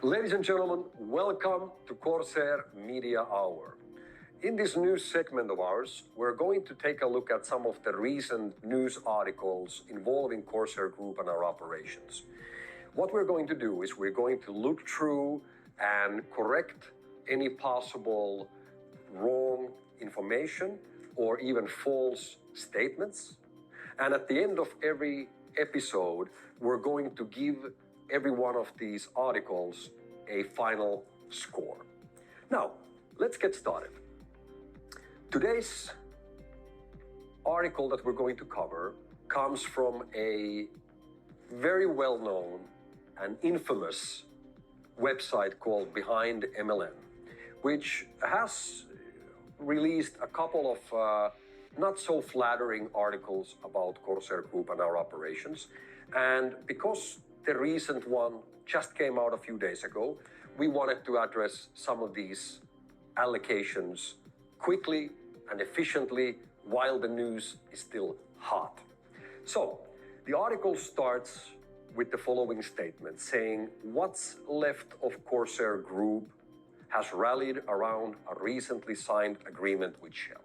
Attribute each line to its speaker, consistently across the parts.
Speaker 1: Ladies and gentlemen, welcome to Corsair Media Hour. In this news segment of ours, we're going to take a look at some of the recent news articles involving Corsair Group and our operations. What we're going to do is we're going to look through and correct any possible wrong information or even false statements. And at the end of every episode, we're going to give every one of these articles a final score. Now, let's get started. Today's article that we're going to cover comes from a very well-known and infamous website called Behind MLM, which has released a couple of not so flattering articles about Corsair Group and our operations. And because the recent one just came out a few days ago, we wanted to address some of these allegations quickly and efficiently while the news is still hot. So, the article starts with the following statement saying, "What's left of Corsair Group has rallied around a recently signed agreement with Shell."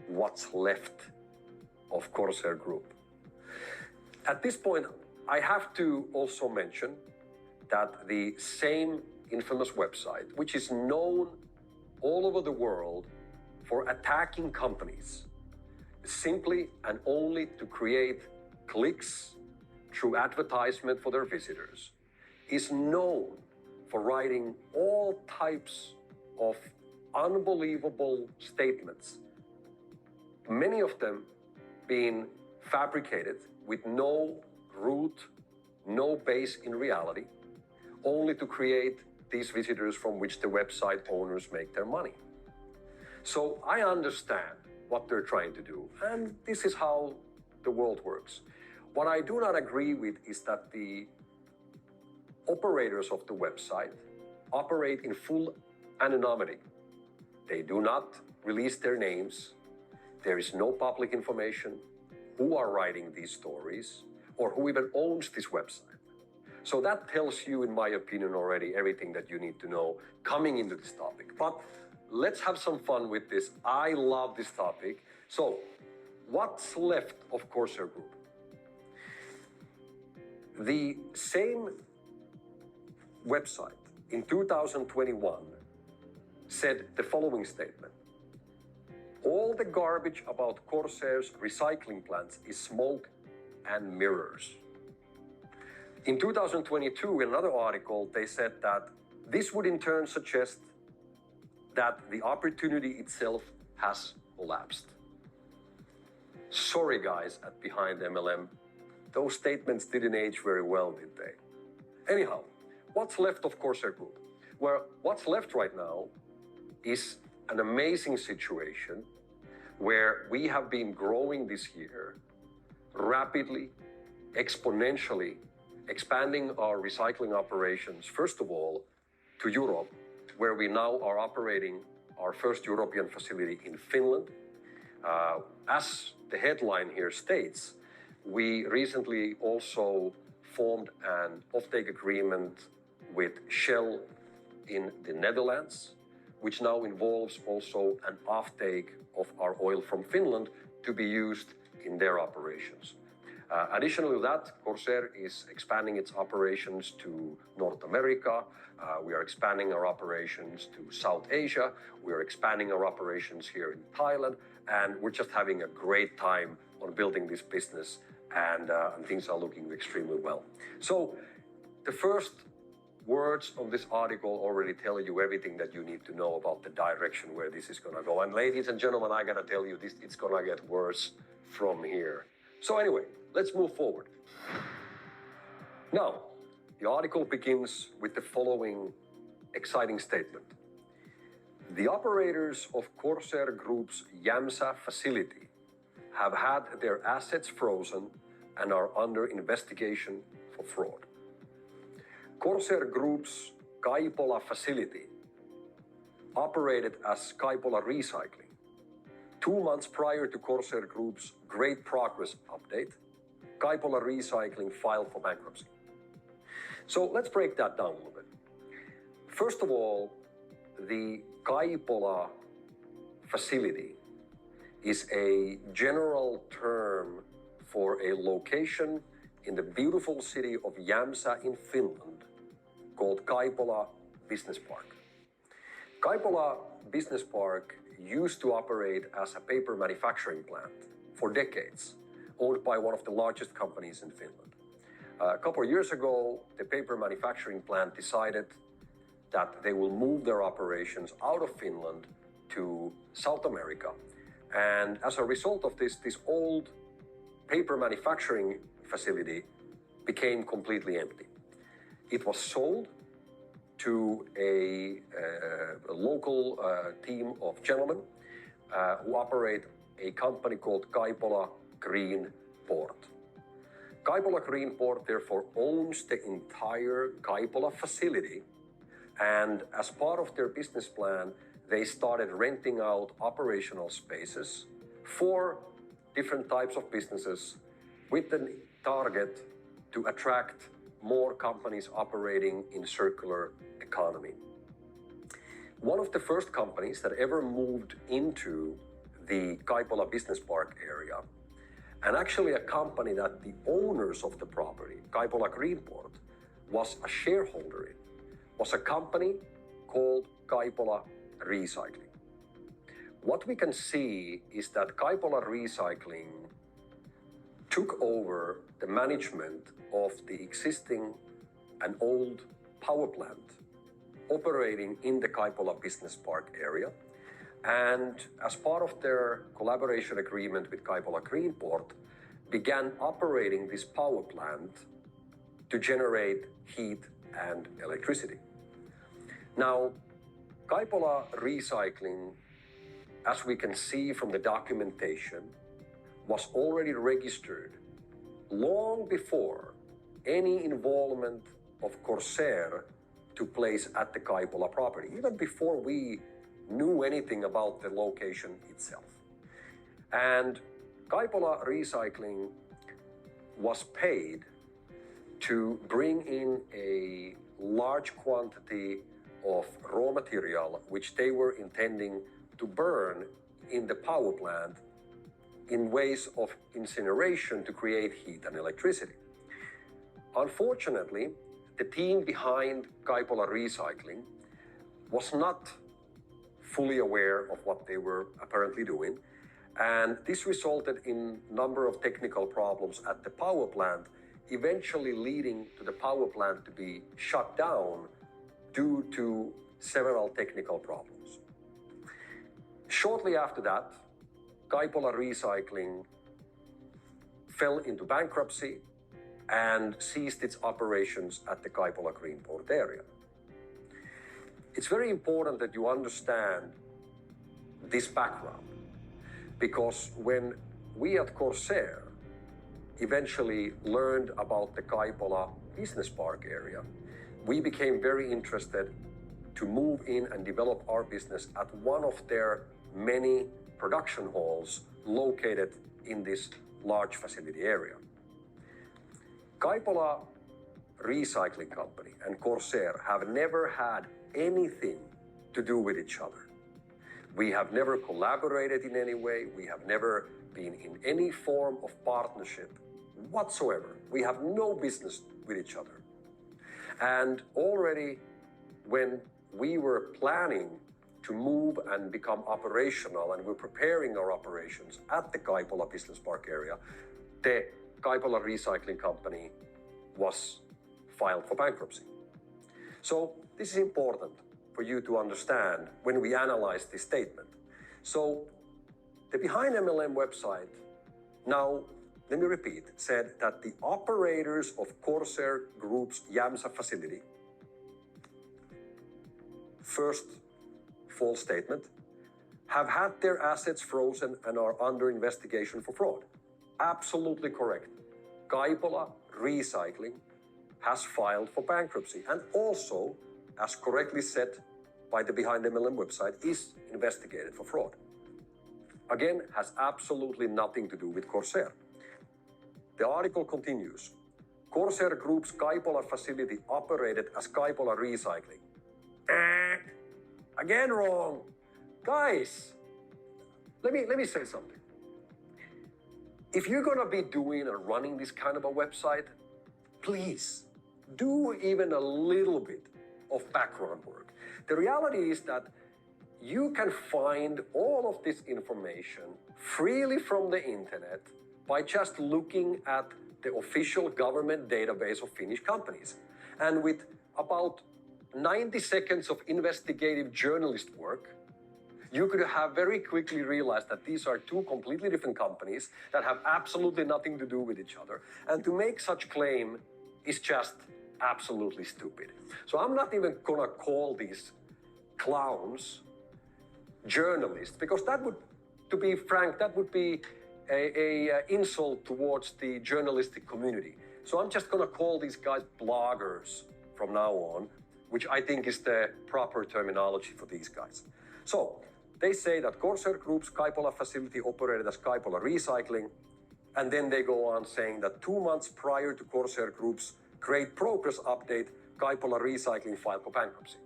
Speaker 1: What's left of Corsair Group? At this point, I have to also mention that the same infamous website, which is known all over the world for attacking companies simply and only to create clicks through advertisement for their visitors, is known for writing all types of unbelievable statements, many of them being fabricated with no root, no base in reality, only to create these visitors from which the website owners make their money. So I understand what they're trying to do, and this is how the world works. What I do not agree with is that the operators of the website operate in full anonymity. They do not release their names. There is no public information who are writing these stories or who even owns this website. So that tells you, in my opinion, already everything that you need to know coming into this topic. But let's have some fun with this. I love this topic. So, what's left of Corsair Group? The same website in 2021 said the following statement: "All the garbage about Corsair's recycling plants is smoke and mirrors." In 2022, in another article, they said that this would in turn suggest that the opportunity itself has collapsed. Sorry guys at Behind MLM, those statements didn't age very well, did they? Anyhow, what's left of Corsair Group? Well, what's left right now is an amazing situation where we have been growing this year rapidly, exponentially, expanding our recycling operations, first of all, to Europe, where we now are operating our first European facility in Finland. As the headline here states, we recently also formed an offtake agreement with Shell in the Netherlands, which now involves also an offtake of our oil from Finland to be used in their operations. Additionally to that, Corsair is expanding its operations to North America. We are expanding our operations to South Asia. We are expanding our operations here in Thailand, and we're just having a great time on building this business, and things are looking extremely well. So the first words of this article already tell you everything that you need to know about the direction where this is going to go. And ladies and gentlemen, I gotta tell you, it's going to get worse from here. So anyway, let's move forward. Now, the article begins with the following exciting statement. "The operators of Corsair Group's Jämsä facility have had their assets frozen and are under investigation for fraud. Corsair Group's Kaipola facility operated as Kaipola Recycling. 2 months prior to Corsair Group's Great Progress update, Kaipola Recycling filed for bankruptcy." So let's break that down a little bit. First of all, the Kaipola facility is a general term for a location in the beautiful city of Jämsä in Finland called Kaipola Business Park. Kaipola Business Park used to operate as a paper manufacturing plant for decades, owned by one of the largest companies in Finland. A couple of years ago, the paper manufacturing plant decided that they will move their operations out of Finland to South America. And as a result of this old paper manufacturing facility became completely empty. It was sold to a local team of gentlemen who operate a company called Kaipola Green Port. Kaipola Green Port therefore owns the entire Kaipola facility, and as part of their business plan, they started renting out operational spaces for different types of businesses with the target to attract more companies operating in circular economy. One of the first companies that ever moved into the Kaipola Business Park area, and actually a company that the owners of the property, Kaipola Greenport, was a shareholder in, was a company called Kaipola Recycling. What we can see is that Kaipola Recycling took over the management of the existing and old power plant operating in the Kaipola Business Park area. And as part of their collaboration agreement with Kaipola Greenport, began operating this power plant to generate heat and electricity. Now, Kaipola Recycling, as we can see from the documentation, was already registered long before any involvement of Corsair took place at the Kaipola property, even before we knew anything about the location itself. And Kaipola Recycling was paid to bring in a large quantity of raw material which they were intending to burn in the power plant in ways of incineration to create heat and electricity. Unfortunately, the team behind Kaipola Recycling was not fully aware of what they were apparently doing, and this resulted in a number of technical problems at the power plant, eventually leading to the power plant to be shut down due to several technical problems. Shortly after that, Kaipola Recycling fell into bankruptcy and ceased its operations at the Kaipola Greenport area. It's very important that you understand this background, because when we at Corsair eventually learned about the Kaipola Business Park area, we became very interested to move in and develop our business at one of their many production halls located in this large facility area. Kaipola Recycling Company and Corsair have never had anything to do with each other. We have never collaborated in any way. We have never been in any form of partnership whatsoever. We have no business with each other. And already when we were planning to move and become operational and we're preparing our operations at the Kaipola Business Park area, the Kaipola Recycling Company was filed for bankruptcy. So this is important for you to understand when we analyze this statement. So the Behind MLM website, now let me repeat, said that the operators of Corsair Group's Jämsä facility, first false statement, have had their assets frozen and are under investigation for fraud. Absolutely correct. Kaipola Recycling has filed for bankruptcy and also, as correctly said by the Behind MLM website, is investigated for fraud. Again, has absolutely nothing to do with Corsair. The article continues. Corsair Group's Kaipola facility operated as Kaipola Recycling. Again wrong. Guys, let me say something. If you're gonna be doing or running this kind of a website, please do even a little bit of background work. The reality is that you can find all of this information freely from the internet by just looking at the official government database of Finnish companies. And with about 90 seconds of investigative journalist work, you could have very quickly realized that these are two completely different companies that have absolutely nothing to do with each other. And to make such claim is just absolutely stupid. So I'm not even gonna call these clowns journalists, because that would, to be frank, that would be a insult towards the journalistic community. So I'm just gonna call these guys bloggers from now on, which I think is the proper terminology for these guys. So they say that Corsair Group's Kaipola facility operated as Kaipola Recycling, and then they go on saying that 2 months prior to Corsair Group's Great Progress update, Kaipola Recycling filed for bankruptcy.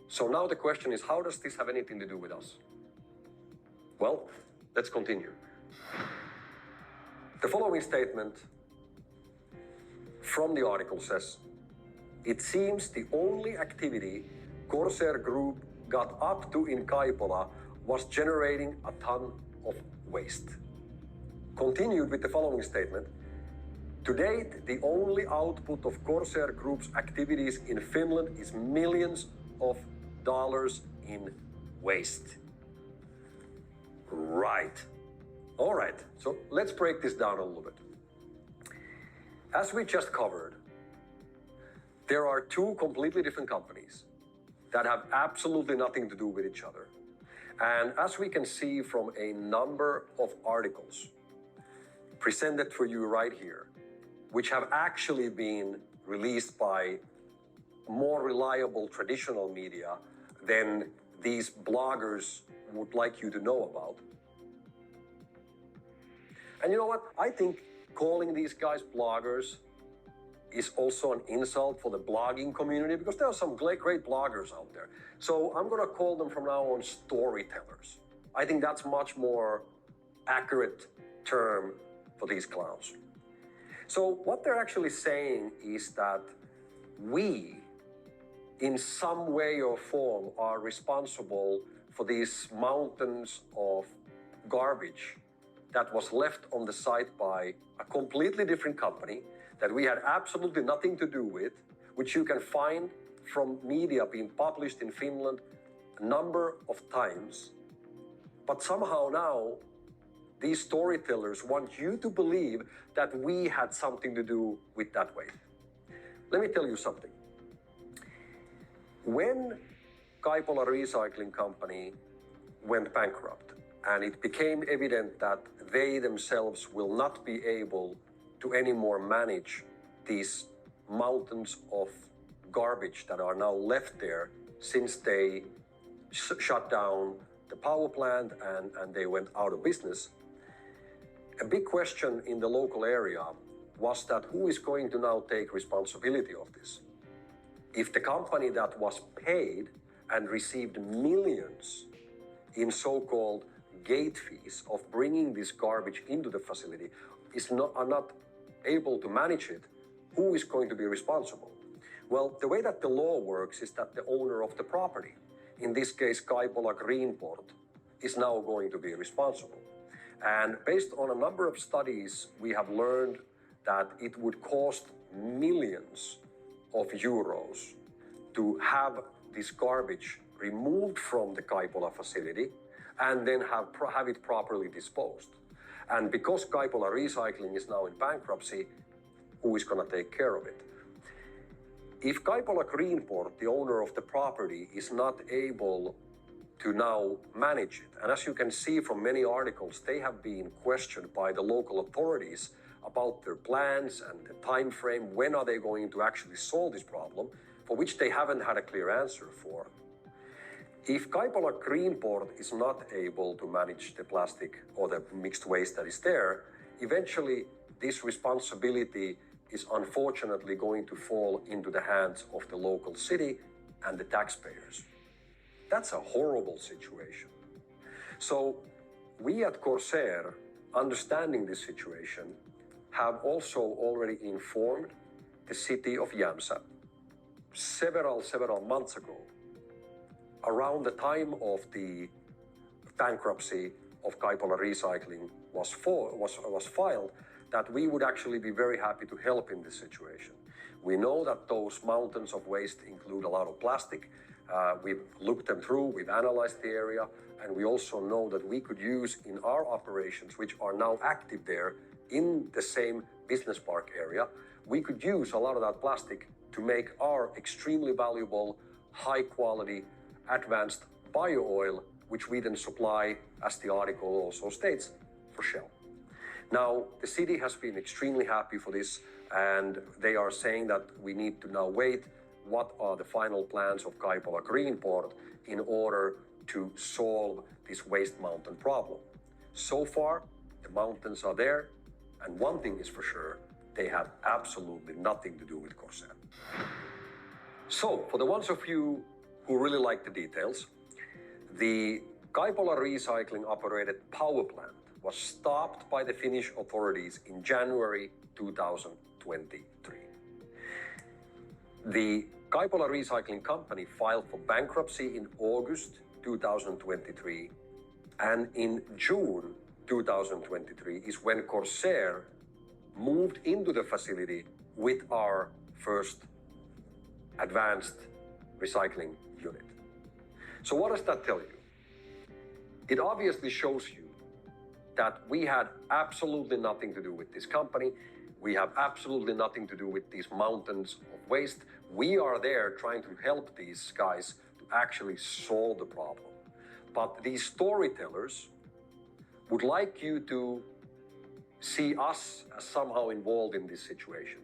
Speaker 1: So now the question is, how does this have anything to do with us? Well, let's continue. The following statement from the article says, it seems the only activity Corsair Group got up to in Kaipola was generating a ton of waste. Continued with the following statement, to date, the only output of Corsair Group's activities in Finland is millions of dollars in waste. Right. All right, so let's break this down a little bit. As we just covered, there are two completely different companies that have absolutely nothing to do with each other. And as we can see from a number of articles presented for you right here, which have actually been released by more reliable traditional media than these bloggers would like you to know about. And you know what? I think calling these guys bloggers is also an insult for the blogging community, because there are some great bloggers out there. So I'm gonna call them from now on storytellers. I think that's much more accurate term for these clowns. So what they're actually saying is that we, in some way or form, are responsible for these mountains of garbage that was left on the site by a completely different company that we had absolutely nothing to do with, which you can find from media being published in Finland a number of times. But somehow now, these storytellers want you to believe that we had something to do with that way. Let me tell you something. When Kaipola Recycling Company went bankrupt, and it became evident that they themselves will not be able to anymore manage these mountains of garbage that are now left there since they shut down the power plant and they went out of business. A big question in the local area was that who is going to now take responsibility of this? If the company that was paid and received millions in so-called gate fees of bringing this garbage into the facility are not able to manage it, who is going to be responsible? Well, the way that the law works is that the owner of the property, in this case Kaipola Greenport, is now going to be responsible. And based on a number of studies, we have learned that it would cost millions of euros to have this garbage removed from the Kaipola facility and then have it properly disposed. And because Kaipola Recycling is now in bankruptcy, who is going to take care of it? If Kaipola Greenport, the owner of the property, is not able to now manage it, and as you can see from many articles, they have been questioned by the local authorities about their plans and the time frame, when are they going to actually solve this problem, for which they haven't had a clear answer for. If Kaipola Greenport is not able to manage the plastic or the mixed waste that is there, eventually this responsibility is unfortunately going to fall into the hands of the local city and the taxpayers. That's a horrible situation. So we at Corsair, understanding this situation, have also already informed the city of Jämsä several months ago, around the time of the bankruptcy of Kaipola Recycling was filed, that we would actually be very happy to help in this situation. We know that those mountains of waste include a lot of plastic. We've looked them through, we've analyzed the area, and we also know that we could use in our operations, which are now active there in the same business park area, we could use a lot of that plastic to make our extremely valuable, high quality, advanced bio oil, which we then supply, as the article also states, for Shell. Now, the city has been extremely happy for this, and they are saying that we need to now wait what are the final plans of Kaipola Greenport in order to solve this waste mountain problem. So far, the mountains are there, and one thing is for sure, they have absolutely nothing to do with Corsair. So, for the ones of you who really like the details, the Kaipola Recycling operated power plant was stopped by the Finnish authorities in January 2023. The Kaipola Recycling Company filed for bankruptcy in August 2023, and in June 2023 is when Corsair moved into the facility with our first advanced recycling unit. So what does that tell you? It obviously shows you that we had absolutely nothing to do with this company. We have absolutely nothing to do with these mountains of waste. We are there trying to help these guys to actually solve the problem. But these storytellers would like you to see us as somehow involved in this situation,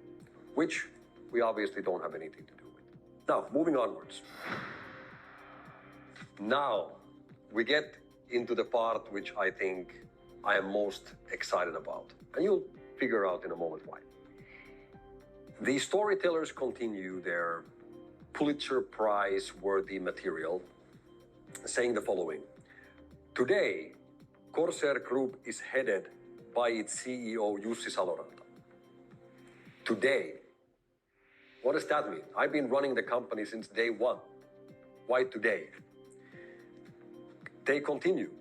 Speaker 1: which we obviously don't have anything to do with. Now, moving onwards. Now, we get into the part which I think I am most excited about, and you'll figure out in a moment why. The storytellers continue their Pulitzer Prize-worthy material, saying the following. Today, Corsair Group is headed by its CEO, Jussi Saloranta. Today. What does that mean? I've been running the company since day one. Why today? They continue.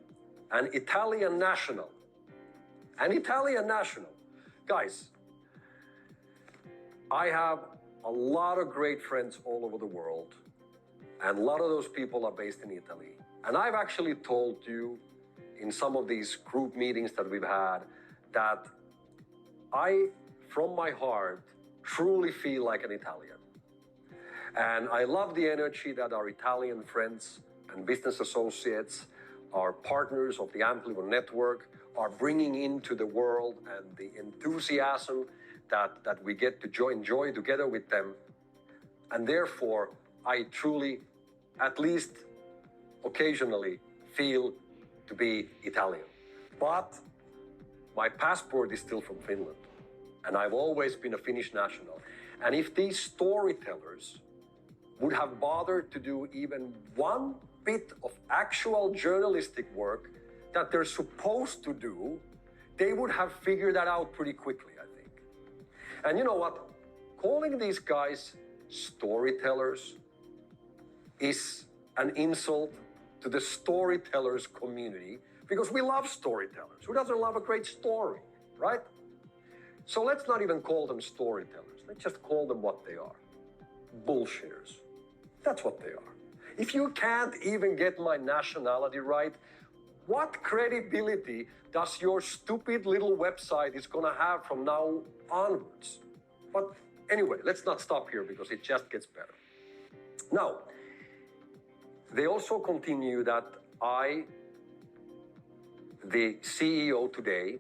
Speaker 1: An Italian national. Guys, I have a lot of great friends all over the world, and a lot of those people are based in Italy. And I've actually told you in some of these group meetings that we've had that I, from my heart, truly feel like an Italian. And I love the energy that our Italian friends and business associates, our partners of the Amplifon network, are bringing into the world, and the enthusiasm that we get to enjoy together with them. And therefore, I truly, at least occasionally, feel to be Italian. But my passport is still from Finland, and I've always been a Finnish national. And if these storytellers would have bothered to do even one bit of actual journalistic work that they're supposed to do, they would have figured that out pretty quickly, I think. And you know what? Calling these guys storytellers is an insult to the storytellers community, because we love storytellers. Who doesn't love a great story, right? So let's not even call them storytellers. Let's just call them what they are. Bullshitters. That's what they are. If you can't even get my nationality right, what credibility does your stupid little website is gonna have from now onwards? But anyway, let's not stop here because it just gets better. Now, they also continue that I, the CEO today,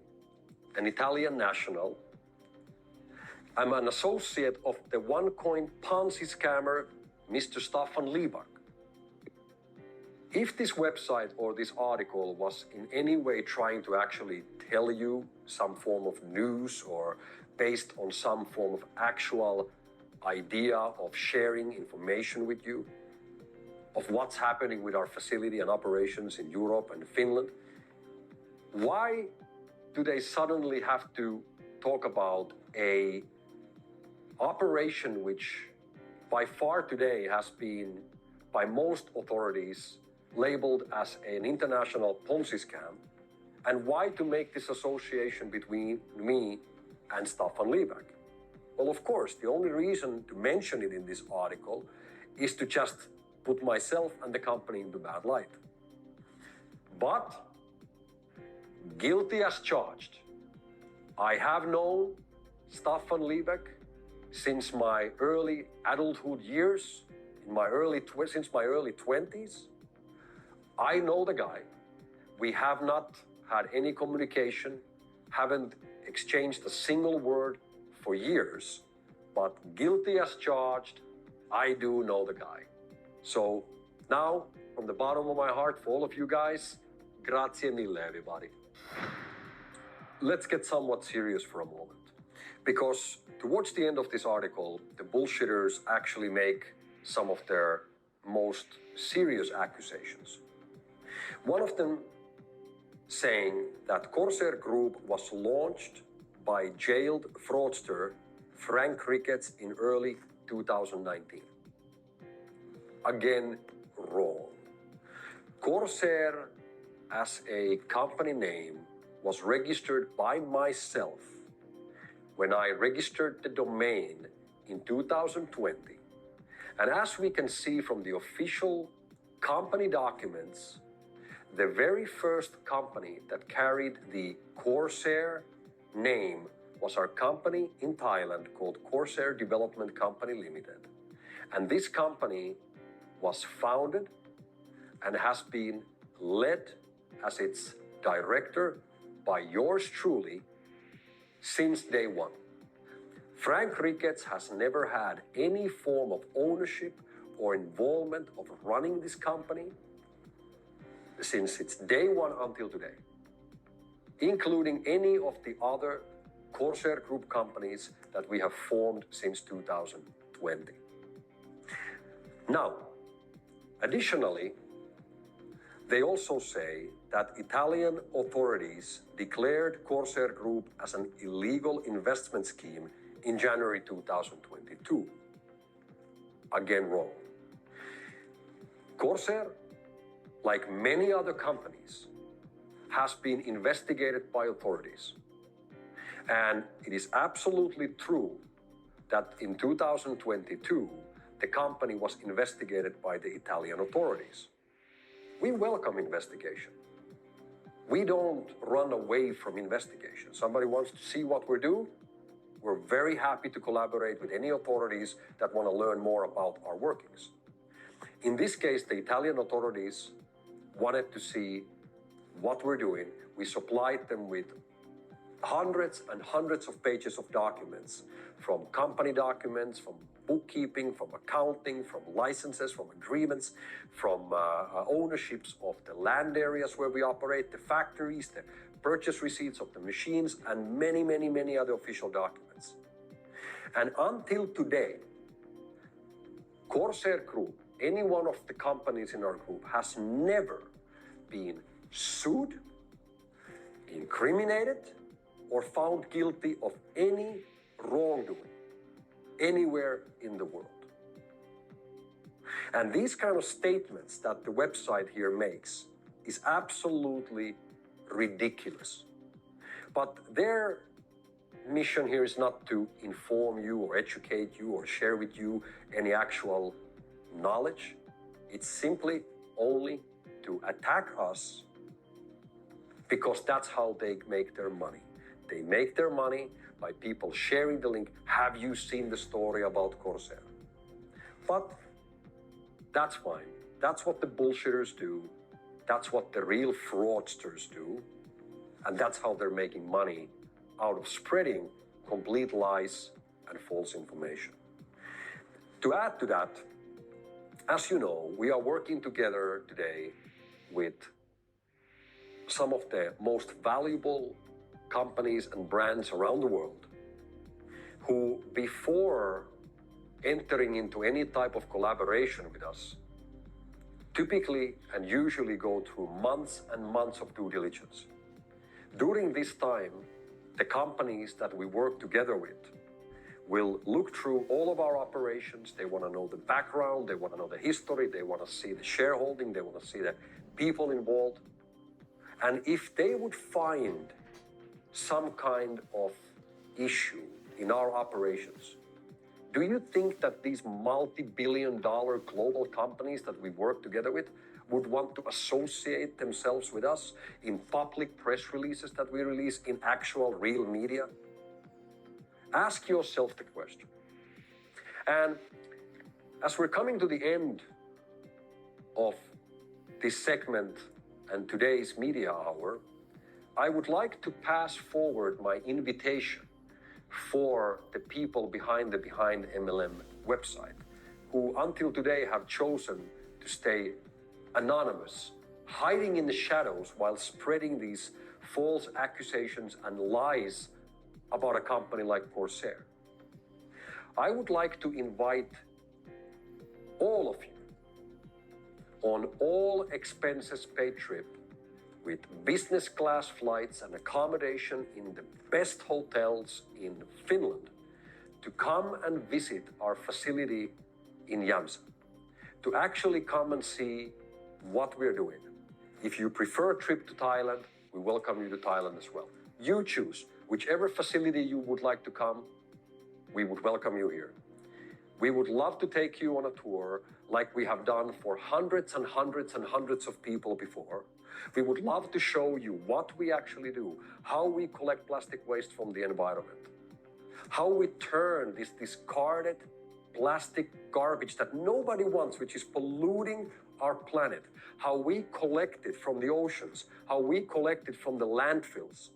Speaker 1: an Italian national, I'm an associate of the one-coin Ponzi scammer, Mr. Staffan Liebark. If this website or this article was in any way trying to actually tell you some form of news or based on some form of actual idea of sharing information with you, of what's happening with our facility and operations in Europe and Finland. Why do they suddenly have to talk about a operation which by far today has been by most authorities labeled as an international Ponzi scam? And why to make this association between me and Staffan Liebeck? Well, of course, the only reason to mention it in this article is to just put myself and the company into bad light. But guilty as charged. I have known Staffan Liebeck since my early adulthood years, since my early 20s. I know the guy. We have not had any communication, haven't exchanged a single word for years, but guilty as charged, I do know the guy. So now, from the bottom of my heart, for all of you guys, grazie mille, everybody. Let's get somewhat serious for a moment, because towards the end of this article, the bullshitters actually make some of their most serious accusations. One of them saying that Corsair Group was launched by jailed fraudster Frank Ricketts in early 2019. Again, wrong. Corsair as a company name was registered by myself when I registered the domain in 2020. And as we can see from the official company documents, the very first company that carried the Corsair name was our company in Thailand called Corsair Development Company Limited. And this company was founded and has been led as its director by yours truly since day one. Frank Ricketts has never had any form of ownership or involvement of running this company since its day one until today, including any of the other Corsair Group companies that we have formed since 2020. Now, additionally, they also say that Italian authorities declared Corsair Group as an illegal investment scheme in January 2022. Again, wrong. Corsair, like many other companies, has been investigated by authorities. And it is absolutely true that in 2022, the company was investigated by the Italian authorities. We welcome investigation. We don't run away from investigation. Somebody wants to see what we do, we're very happy to collaborate with any authorities that want to learn more about our workings. In this case, the Italian authorities wanted to see what we're doing. We supplied them with hundreds and hundreds of pages of documents, from company documents, from bookkeeping, from accounting, from licenses, from agreements, from ownerships of the land areas where we operate, the factories, the purchase receipts of the machines, and many, many, many other official documents. And until today, Corsair Group, any one of the companies in our group, has never been sued, incriminated, or found guilty of any wrongdoing anywhere in the world. And these kind of statements that the website here makes is absolutely ridiculous. But their mission here is not to inform you or educate you or share with you any actual knowledge. It's simply only to attack us, because that's how they make their money. They make their money by people sharing the link. Have you seen the story about Corsair? But that's fine. That's what the bullshitters do. That's what the real fraudsters do. And that's how they're making money out of spreading complete lies and false information. To add to that, as you know, we are working together today with some of the most valuable companies and brands around the world who, before entering into any type of collaboration with us, typically and usually go through months and months of due diligence. During this time, the companies that we work together with will look through all of our operations. They want to know the background, they want to know the history, they want to see the shareholding, they want to see the people involved. And if they would find some kind of issue in our operations, do you think that these multi-billion-dollar global companies that we work together with would want to associate themselves with us in public press releases that we release in actual real media? Ask yourself the question. And as we're coming to the end of this segment and today's media hour, I would like to pass forward my invitation for the people behind the Behind MLM website, who until today have chosen to stay anonymous, hiding in the shadows while spreading these false accusations and lies about a company like Corsair. I would like to invite all of you on all expenses paid trip with business class flights and accommodation in the best hotels in Finland to come and visit our facility in Jämsä, to actually come and see what we're doing. If you prefer a trip to Thailand, we welcome you to Thailand as well. You choose whichever facility you would like to come, we would welcome you here. We would love to take you on a tour like we have done for hundreds and hundreds and hundreds of people before. We would love to show you what we actually do, how we collect plastic waste from the environment, how we turn this discarded plastic garbage that nobody wants, which is polluting our planet, how we collect it from the oceans, how we collect it from the landfills,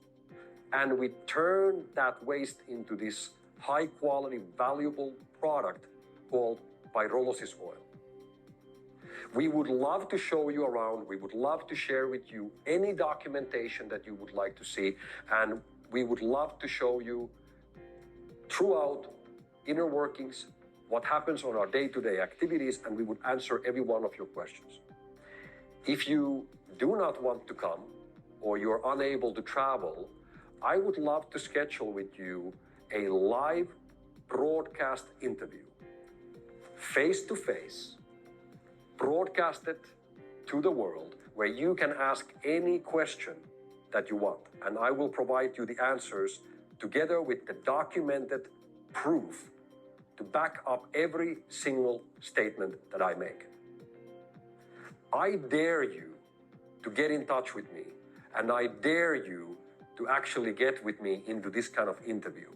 Speaker 1: and we turn that waste into this high quality, valuable product called pyrolysis oil. We would love to show you around. We would love to share with you any documentation that you would like to see. And we would love to show you throughout inner workings, what happens on our day-to-day activities, and we would answer every one of your questions. If you do not want to come or you're unable to travel, I would love to schedule with you a live broadcast interview, face-to-face, broadcasted to the world, where you can ask any question that you want, and I will provide you the answers together with the documented proof to back up every single statement that I make. I dare you to get in touch with me, and I dare you to actually get with me into this kind of interview.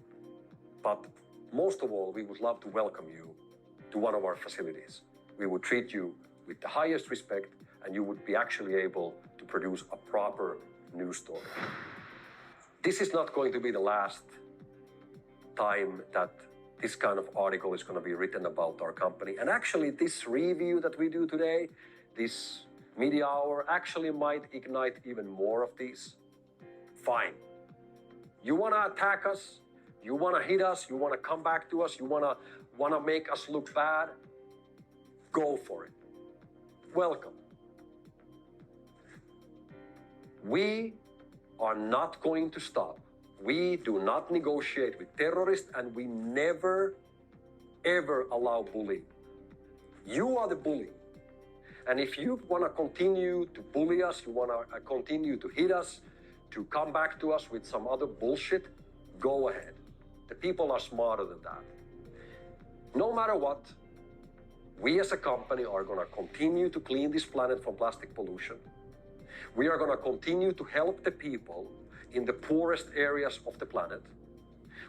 Speaker 1: But most of all, we would love to welcome you to one of our facilities. We would treat you with the highest respect, and you would be actually able to produce a proper news story. This is not going to be the last time that this kind of article is going to be written about our company. And actually, this review that we do today, this media hour, actually might ignite even more of these. Fine. You want to attack us? You want to hit us? You want to come back to us? You want to make us look bad? Go for it. Welcome. We are not going to stop. We do not negotiate with terrorists, and we never, ever allow bullying. You are the bully. And if you want to continue to bully us, you want to continue to hit us, to come back to us with some other bullshit, go ahead. The people are smarter than that. No matter what, we as a company are going to continue to clean this planet from plastic pollution. We are going to continue to help the people in the poorest areas of the planet.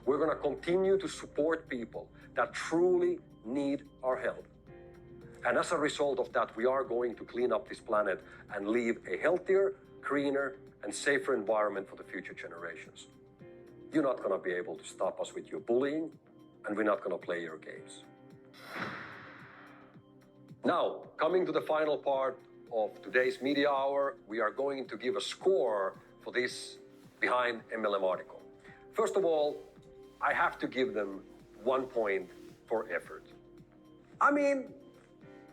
Speaker 1: We're going to continue to support people that truly need our help. And as a result of that, we are going to clean up this planet and leave a healthier, greener, and safer environment for the future generations. You're not going to be able to stop us with your bullying, and we're not going to play your games. Now, coming to the final part of today's media hour, we are going to give a score for this Behind MLM article. First of all, I have to give them 1 point for effort. I mean,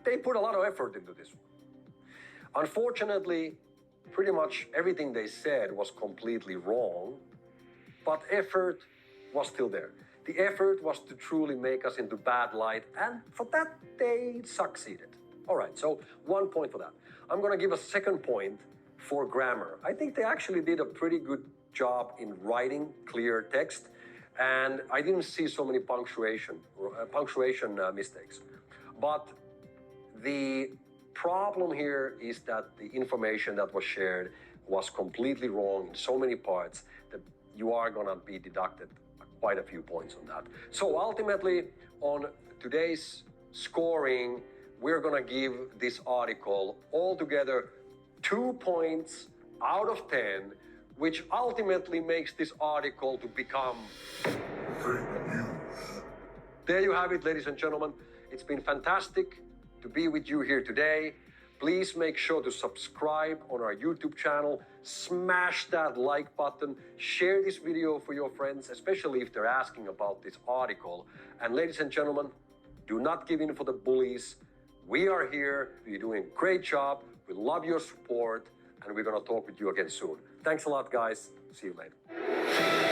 Speaker 1: they put a lot of effort into this one. Unfortunately, pretty much everything they said was completely wrong, but effort was still there. The effort was to truly make us into bad light, and for that, they succeeded. All right, so 1 point for that. I'm gonna give a second point for grammar. I think they actually did a pretty good job in writing clear text, and I didn't see so many punctuation mistakes. But the problem here is that the information that was shared was completely wrong in so many parts that you are gonna be deducted quite a few points on that. So ultimately, on today's scoring, we're gonna give this article altogether 2 points out of 10, which ultimately makes this article to become fake news. There you have it, ladies and gentlemen. It's been fantastic to be with you here today. Please make sure to subscribe on our YouTube channel, smash that like button, share this video for your friends, especially if they're asking about this article. And ladies and gentlemen, do not give in for the bullies. We are here, you're doing a great job, we love your support, and we're gonna talk with you again soon. Thanks a lot, guys. See you later.